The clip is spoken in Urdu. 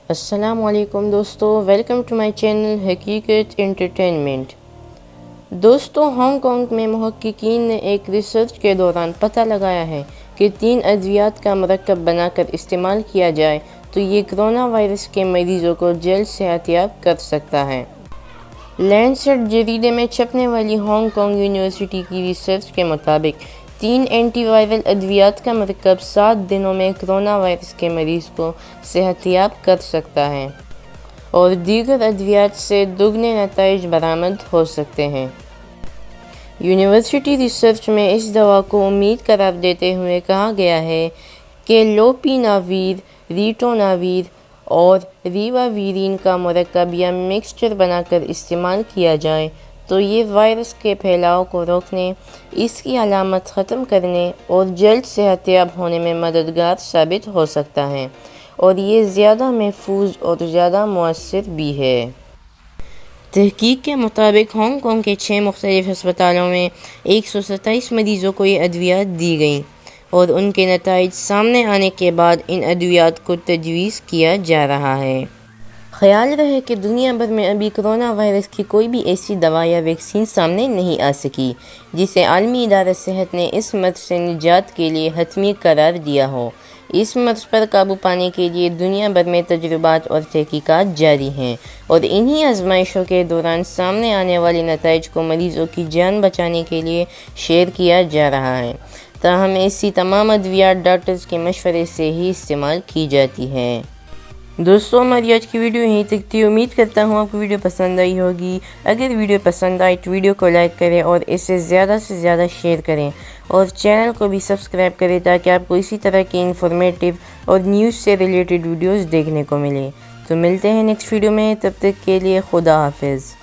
السلام علیکم دوستو، ویلکم ٹو مائی چینل حقیقت انٹرٹینمنٹ۔ دوستو، ہانگ کانگ میں محققین نے ایک ریسرچ کے دوران پتہ لگایا ہے کہ 3 ادویات کا مرکب بنا کر استعمال کیا جائے تو یہ کرونا وائرس کے مریضوں کو جلد صحت یاب کر سکتا ہے۔ لینسٹ جریدے میں چھپنے والی ہانگ کانگ یونیورسٹی کی ریسرچ کے مطابق 3 اینٹی وائرل ادویات کا مرکب 7 دنوں میں کرونا وائرس کے مریض کو صحت یاب کر سکتا ہے اور دیگر ادویات سے دگنے نتائج برآمد ہو سکتے ہیں۔ یونیورسٹی ریسرچ میں اس دوا کو امید قرار دیتے ہوئے کہا گیا ہے کہ لوپیناویر، ریٹوناویر اور ریواویرین کا مرکب یا مکسچر بنا کر استعمال کیا جائے تو یہ وائرس کے پھیلاؤ کو روکنے، اس کی علامات ختم کرنے اور جلد صحت یاب ہونے میں مددگار ثابت ہو سکتا ہے، اور یہ زیادہ محفوظ اور زیادہ مؤثر بھی ہے۔ تحقیق کے مطابق ہانگ کانگ کے 6 مختلف ہسپتالوں میں 127 مریضوں کو یہ ادویات دی گئیں اور ان کے نتائج سامنے آنے کے بعد ان ادویات کو تجویز کیا جا رہا ہے۔ خیال رہے کہ دنیا بھر میں ابھی کرونا وائرس کی کوئی بھی ایسی دوا یا ویکسین سامنے نہیں آ سکی جسے عالمی ادارہ صحت نے اس مرض سے نجات کے لیے حتمی قرار دیا ہو۔ اس مرض پر قابو پانے کے لیے دنیا بھر میں تجربات اور تحقیقات جاری ہیں، اور انہی آزمائشوں کے دوران سامنے آنے والے نتائج کو مریضوں کی جان بچانے کے لیے شیئر کیا جا رہا ہے۔ تاہم ایسی تمام ادویات ڈاکٹرز کے مشورے سے ہی استعمال کی جاتی ہیں۔ دوستو، ہماری آج کی ویڈیو یہیں تک تھی۔ امید کرتا ہوں آپ کو ویڈیو پسند آئی ہوگی۔ اگر ویڈیو پسند آئی تو ویڈیو کو لائک کریں اور اسے زیادہ سے زیادہ شیئر کریں، اور چینل کو بھی سبسکرائب کریں تاکہ آپ کو اسی طرح کی انفارمیٹیو اور نیوز سے ریلیٹڈ ویڈیوز دیکھنے کو ملے۔ تو ملتے ہیں نیکسٹ ویڈیو میں، تب تک کے لیے خدا حافظ۔